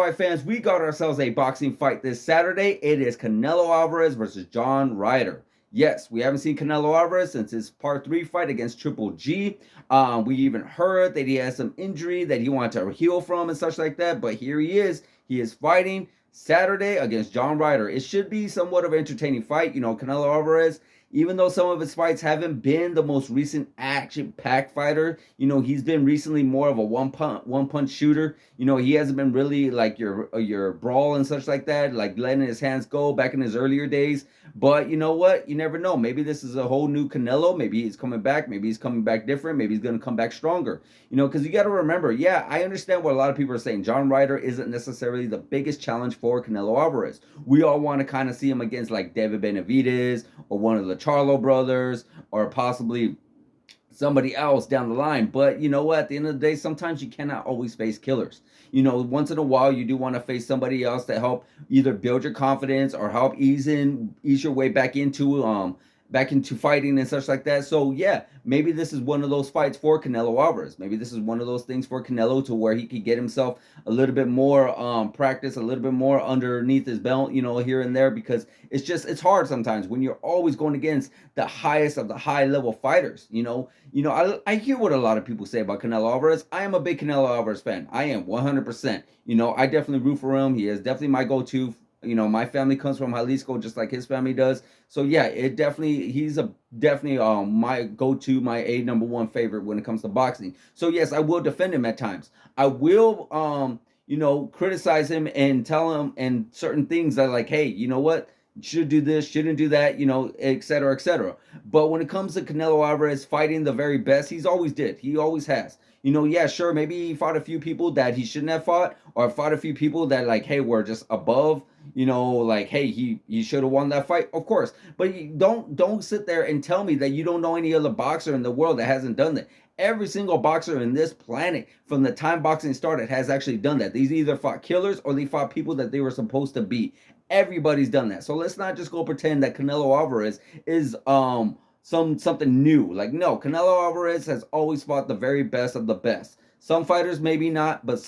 right, fans, we got ourselves a boxing fight this Saturday. It is Canelo Alvarez versus John Ryder. Yes, we haven't seen Canelo Alvarez since his part 3 fight against Triple G. We even heard that he has some injury that he wanted to heal from and such like that. But here he is. He is fighting Saturday against John Ryder. It should be somewhat of an entertaining fight. You know, Canelo Alvarez, even though some of his fights haven't been the most recent action-packed fighter, you know, he's been recently more of a one punch shooter. You know, he hasn't been really like your brawl and such like that, like letting his hands go back in his earlier days. But you know what? You never know. Maybe this is a whole new Canelo. Maybe he's coming back. Maybe he's coming back different. Maybe he's going to come back stronger. You know, because you got to remember, yeah, I understand what a lot of people are saying. John Ryder isn't necessarily the biggest challenge for Canelo Alvarez. We all want to kind of see him against like David Benavidez or one of the Charlo brothers or possibly somebody else down the line. But you know what? At the end of the day, sometimes you cannot always face killers. You know, once in a while, you do want to face somebody else to help either build your confidence or help ease your way back into fighting and such like that. So yeah, maybe this is one of those fights for Canelo Alvarez. Maybe this is one of those things for Canelo to where he could get himself a little bit more practice, a little bit more underneath his belt, you know, here and there, because it's hard sometimes when you're always going against the highest of the high level fighters. I hear what a lot of people say about Canelo Alvarez. I am a big Canelo Alvarez fan. I am 100%. You know, I definitely root for him. He is definitely my go-to. You know, my family comes from Jalisco just like his family does. So yeah, he's definitely my go-to, my number one favorite when it comes to boxing. So yes, I will defend him at times. I will criticize him and tell him and certain things that like, hey, you know what? Should do this, shouldn't do that, you know, et cetera, et cetera. But when it comes to Canelo Alvarez fighting the very best, he's always did. He always has. You know, yeah, sure, maybe he fought a few people that he shouldn't have fought, or fought a few people that like, hey, were just above, you know, like, hey, he should have won that fight, of course. But you don't sit there and tell me that you don't know any other boxer in the world that hasn't done that. Every single boxer in this planet from the time boxing started has actually done that. These either fought killers or they fought people that they were supposed to beat. Everybody's done that. So let's not just go pretend that Canelo Alvarez is something new. Like, no, Canelo Alvarez has always fought the very best of the best. Some fighters maybe not, but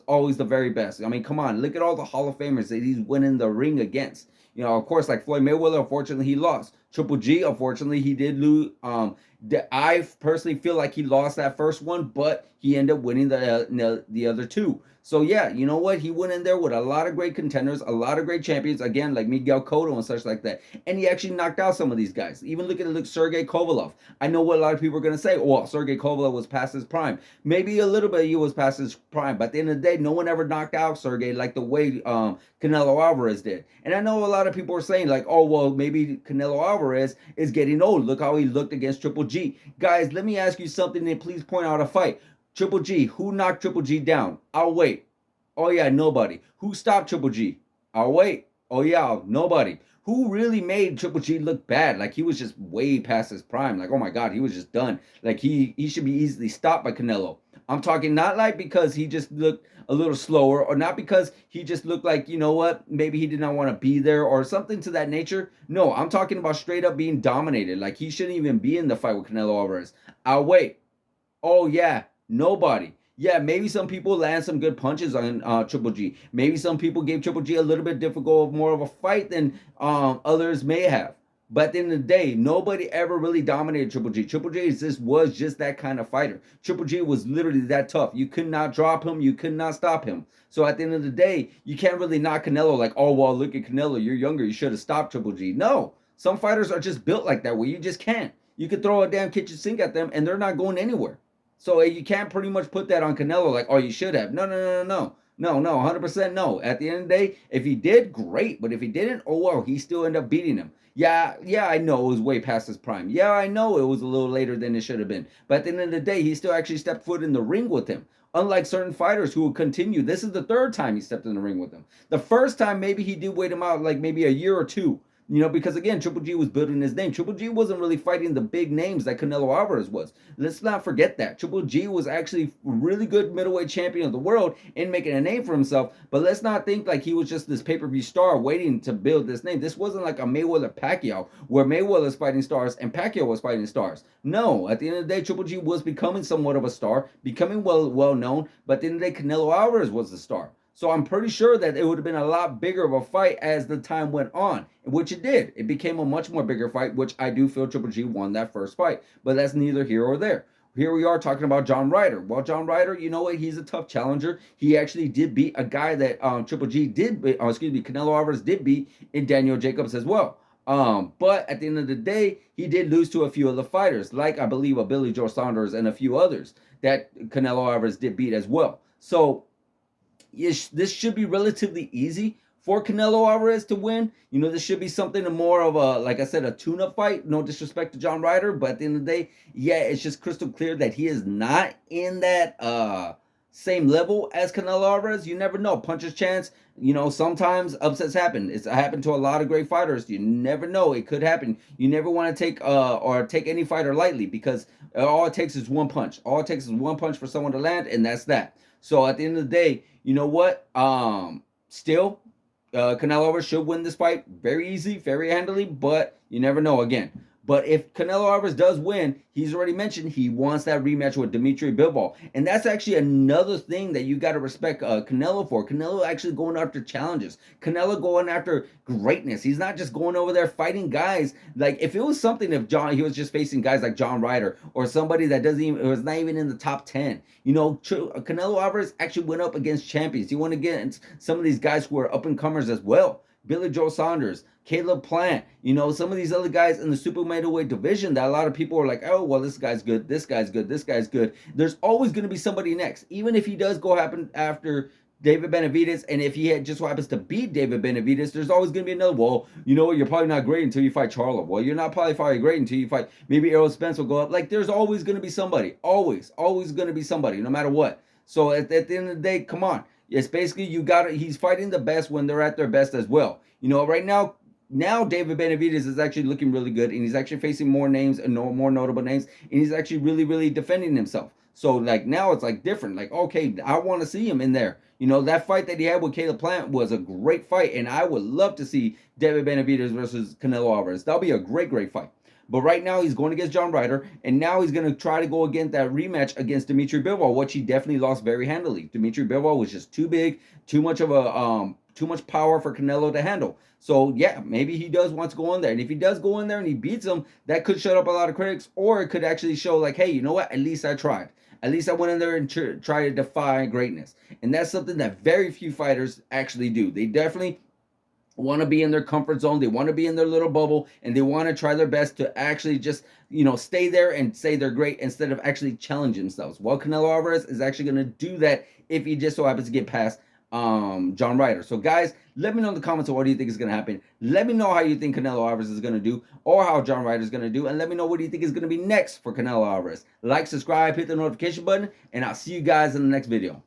always the very best. I mean, come on, look at all the Hall of Famers that he's winning the ring against. You know, of course, like Floyd Mayweather, unfortunately, he lost. Triple G, unfortunately, he did lose. I personally feel like he lost that first one, but he ended up winning the other two. So yeah, you know what? He went in there with a lot of great contenders, a lot of great champions, again, like Miguel Cotto and such like that. And he actually knocked out some of these guys. Even look at Sergey Kovalev. I know what a lot of people are going to say. Well, Sergey Kovalev was past his prime. Maybe a little bit he was past his prime. But at the end of the day, no one ever knocked out Sergey like the way Canelo Alvarez did. And I know a lot of people are saying like, oh, well, maybe Canelo Alvarez is getting old. Look how he looked against Triple G. Guys, let me ask you something and please point out a fight. Triple G, who knocked Triple G down? I'll wait. Oh yeah, nobody. Who stopped Triple G? I'll wait. Oh yeah, nobody. Who really made Triple G look bad? Like he was just way past his prime. Like, oh my God, he was just done. Like he should be easily stopped by Canelo. I'm talking not like because he just looked a little slower or not because he just looked like, you know what, maybe he did not want to be there or something to that nature. No, I'm talking about straight up being dominated. Like he shouldn't even be in the fight with Canelo Alvarez. I'll wait. Oh yeah, nobody. Yeah, maybe some people land some good punches on Triple G. Maybe some people gave Triple G a little bit difficult, more of a fight than others may have. But at the end of the day, nobody ever really dominated Triple G. Triple G was just that kind of fighter. Triple G was literally that tough. You could not drop him. You could not stop him. So at the end of the day, you can't really knock Canelo like, oh, well, look at Canelo. You're younger. You should have stopped Triple G. No, some fighters are just built like that where you just can't. You could throw a damn kitchen sink at them and they're not going anywhere. So you can't pretty much put that on Canelo like, oh, you should have. No, 100% no. At the end of the day, if he did, great. But if he didn't, oh, well, he still ended up beating him. Yeah, I know it was way past his prime. Yeah, I know it was a little later than it should have been. But at the end of the day, he still actually stepped foot in the ring with him. Unlike certain fighters who will continue. This is the third time he stepped in the ring with him. The first time, maybe he did wait him out like maybe a year or two. You know, because again, Triple G was building his name. Triple G wasn't really fighting the big names that Canelo Alvarez was. Let's not forget that. Triple G was actually a really good middleweight champion of the world and making a name for himself. But let's not think like he was just this pay-per-view star waiting to build this name. This wasn't like a Mayweather-Pacquiao where Mayweather's fighting stars and Pacquiao was fighting stars. No, at the end of the day, Triple G was becoming somewhat of a star, becoming well known. But at the end of the day, Canelo Alvarez was the star. So I'm pretty sure that it would have been a lot bigger of a fight as the time went on, which it did. It became a much more bigger fight, which I do feel Triple G won that first fight. But that's neither here or there. Here we are talking about John Ryder. Well, John Ryder, you know what? He's a tough challenger. He actually did beat a guy that Triple G did, Canelo Alvarez did beat in Daniel Jacobs as well. But at the end of the day, he did lose to a few of the fighters, like I believe a Billy Joe Saunders and a few others that Canelo Alvarez did beat as well. So this should be relatively easy for Canelo Alvarez to win. You know, this should be something more of a, like I said, a tune-up fight. No disrespect to John Ryder, but at the end of the day, yeah, it's just crystal clear that he is not in that same level as Canelo Alvarez. You never know. Puncher's chance. You know, sometimes upsets happen. It's happened to a lot of great fighters. You never know. It could happen. You never want to take any fighter lightly, because all it takes is one punch. All it takes is one punch for someone to land, and that's that. So at the end of the day, you know what? Still, Canelo Alvarez should win this fight very easy, very handily, but you never know again. But if Canelo Alvarez does win, he's already mentioned he wants that rematch with Dimitri Bivol. And that's actually another thing that you got to respect Canelo for. Canelo actually going after challenges. Canelo going after greatness. He's not just going over there fighting guys. Like, if it was something, if he was just facing guys like John Ryder or somebody that was not even in the top 10. You know, Canelo Alvarez actually went up against champions. He went against some of these guys who are up-and-comers as well. Billy Joe Saunders, Caleb Plant, you know, some of these other guys in the super middleweight division that a lot of people are like, oh, well, this guy's good, this guy's good, this guy's good. There's always going to be somebody next. Even if he does go happen after David Benavidez, and if he just happens to beat David Benavidez, there's always going to be another, well, you know what, you're probably not great until you fight Charlo. Well, you're not probably great until you fight, maybe Errol Spence will go up. Like, there's always going to be somebody. Always going to be somebody, no matter what. So at the end of the day, come on. It's basically he's fighting the best when they're at their best as well. You know, right now David Benavidez is actually looking really good, and he's actually facing more names and more notable names, and he's actually really defending himself. So like now it's like different. Like, okay, I want to see him in there. You know, that fight that he had with Caleb Plant was a great fight, and I would love to see David Benavidez versus Canelo Alvarez. That'll be a great fight. But right now he's going against John Ryder, and now he's going to try to go against that rematch against Dimitri Bivol, which he definitely lost very handily. Dimitri Bivol was just too big, too much power for Canelo to handle. So yeah, maybe he does want to go in there, and if he does go in there and he beats him, that could shut up a lot of critics, or it could actually show like, hey, you know what? At least I tried. At least I went in there and tried to defy greatness, and that's something that very few fighters actually do. They definitely want to be in their comfort zone. They want to be in their little bubble, and they want to try their best to actually just, you know, stay there and say they're great instead of actually challenge themselves. Well, Canelo Alvarez is actually going to do that if he just so happens to get past John Ryder. So guys, let me know in the comments what do you think is going to happen. Let me know how you think Canelo Alvarez is going to do, or how John Ryder is going to do, and let me know what do you think is going to be next for Canelo Alvarez. Like, subscribe, hit the notification button, and I'll see you guys in the next video.